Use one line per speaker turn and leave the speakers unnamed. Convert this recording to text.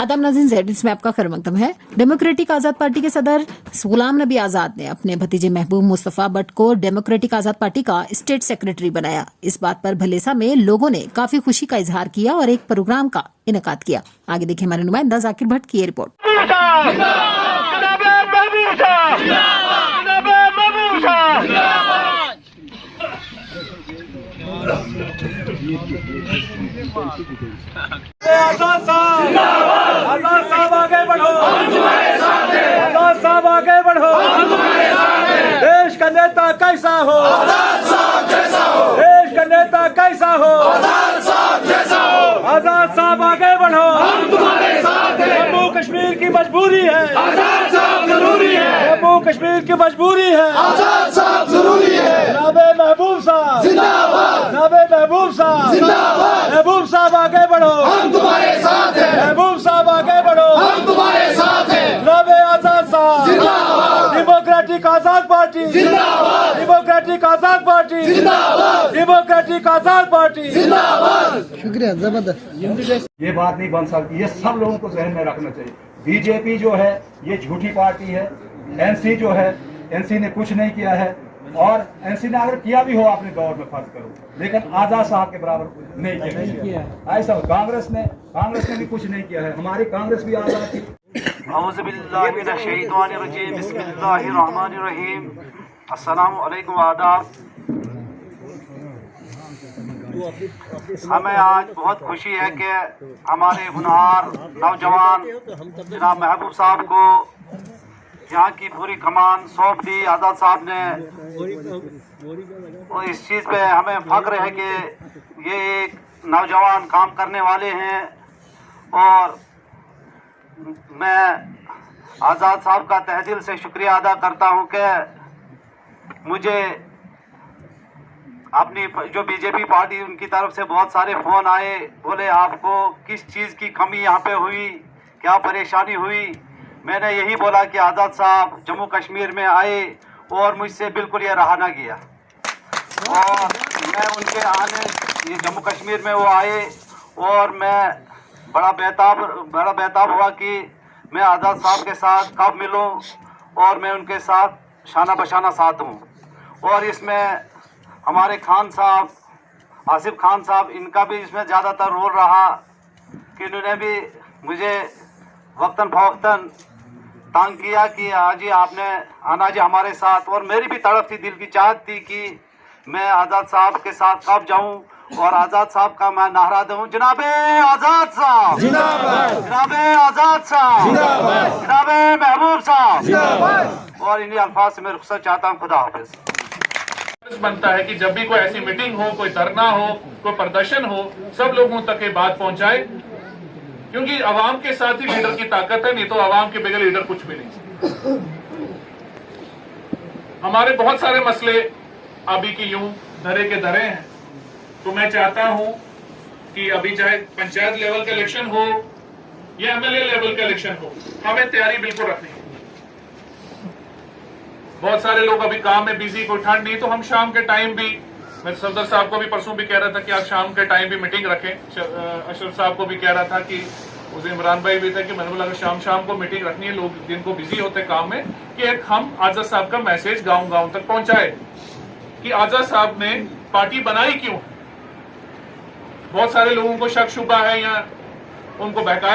आदाब नाज़रीन, ज़ेड में आपका खैर मकदम है। डेमोक्रेटिक आज़ाद पार्टी के सदर गुलाम नबी आज़ाद ने अपने भतीजे महबूब मुस्तफ़ा भट्ट को डेमोक्रेटिक आज़ाद पार्टी का स्टेट सेक्रेटरी बनाया। इस बात पर भलेसा में लोगों ने काफी खुशी का इजहार किया और एक प्रोग्राम का इनेकाद किया। आगे देखिए हमारे नुमाइंदा जाकिर भट्ट की ये रिपोर्ट।
आजाद साहब आगे बढ़ो, आजाद साहब आगे बढ़ो। देश का नेता कैसा हो, देश का नेता कैसा हो, आजाद साहब आगे बढ़ो। जम्मू कश्मीर की मजबूरी है, जम्मू कश्मीर की मजबूरी है। जनाबे महबूब साहब जिंदाबाद, जनाबे महबूब साहब जिंदाबाद। महबूब साहब आगे बढ़ो, हम तुम्हारे साथ हैं। महबूब साहब आगे बढ़ो, हम तुम्हारे साथ हैं। जनाबे आजाद साहब जिंदाबाद। डेमोक्रेटिक आजाद पार्टी जिंदाबाद, डेमोक्रेटिक आजाद पार्टी जिंदाबाद, डेमोक्रेटिक आजाद पार्टी जिंदाबाद।
शुक्रिया, जबरदस्त।
ये बात नहीं बन सकती, ये सब लोगों को जहन में रखना चाहिए। बीजेपी जो है ये झूठी पार्टी है। एनसी जो है, एनसी ने कुछ नहीं किया है, और एनसी ने अगर किया भी हो अपने दौर में फर्ज करो, लेकिन आजाद साहब के बराबर नहीं किया। ऐसा कांग्रेस ने भी कुछ नहीं किया है। हमारी कांग्रेस भी आजाद थी।
औज़ु बिल्लाहि मिनश शैतानिर रजीम, बिस्मिल्लाहिर रहमानिर रहीम। अस्सलामु अलैकुम, आदाब। हमें आज बहुत खुशी है कि हमारे हुनहार नौजवान जनाब महबूब साहब को यहाँ की पूरी कमान सौंप दी आज़ाद साहब ने। और इस चीज़ पे हमें फख्र है कि ये एक नौजवान काम करने वाले हैं। और मैं आज़ाद साहब का तहे दिल से शुक्रिया अदा करता हूँ कि मुझे अपनी जो बीजेपी पार्टी उनकी तरफ से बहुत सारे फ़ोन आए, बोले आपको किस चीज़ की कमी यहाँ पे हुई, क्या परेशानी हुई। मैंने यही बोला कि आज़ाद साहब जम्मू कश्मीर में आए और मुझसे बिल्कुल ये रहा ना गया। और मैं उनके आने, ये जम्मू कश्मीर में वो आए और मैं बड़ा बेताब हुआ कि मैं आज़ाद साहब के साथ कब मिलूं और मैं उनके साथ शाना बशाना साथ हूँ। और इसमें हमारे खान साहब, आसिफ खान साहब, इनका भी इसमें ज़्यादातर रोल रहा कि इन्होंने भी मुझे वक्तन फवक्तन तंग किया कि आज ही आपने आना जी हमारे साथ। और मेरी भी तड़प थी, दिल की चाहत थी कि मैं आज़ाद साहब के साथ कब जाऊं और आज़ाद साहब का मैं नारा दूं, जनाबे आज़ाद साहब जिंदाबाद, जनाबे आज़ाद साहब जिंदाबाद, जनाबे महबूब साहब जिंदाबाद। और इन्हीं अल्फाज से मैं रुखसत चाहता हूं। खुदा हाफिज।
बनता है कि जब भी कोई ऐसी मीटिंग हो, कोई धरना हो, कोई प्रदर्शन हो, सब लोगों तक ये बात पहुंचाए, क्योंकि आवाम के साथ ही लीडर की ताकत है, नहीं तो आवाम के बगैर लीडर कुछ भी नहीं। हमारे बहुत सारे मसले अभी की यूं धरे के धरे हैं, तो मैं चाहता हूं कि अभी चाहे पंचायत लेवल का इलेक्शन हो या एमएलए लेवल का इलेक्शन हो, हमें तैयारी बिल्कुल रखनी है। बहुत सारे लोग अभी काम में बिजी, कोई ठंड नहीं, तो हम शाम के टाइम भी, मैं सफदर साहब को भी परसों भी कह रहा था कि आप शाम के टाइम भी मीटिंग रखें। अशरफ साहब को भी कह रहा था कि उस इमरान भाई भी थे कि मैंने बोला शाम को मीटिंग रखनी है, लोग दिन को बिजी होते काम में, कि एक हम आज़ाद साहब का मैसेज गांव तक पहुंचाए कि आज़ाद साहब ने पार्टी बनाई क्यों। बहुत सारे लोगों को शक शुबा है या उनको बहकाया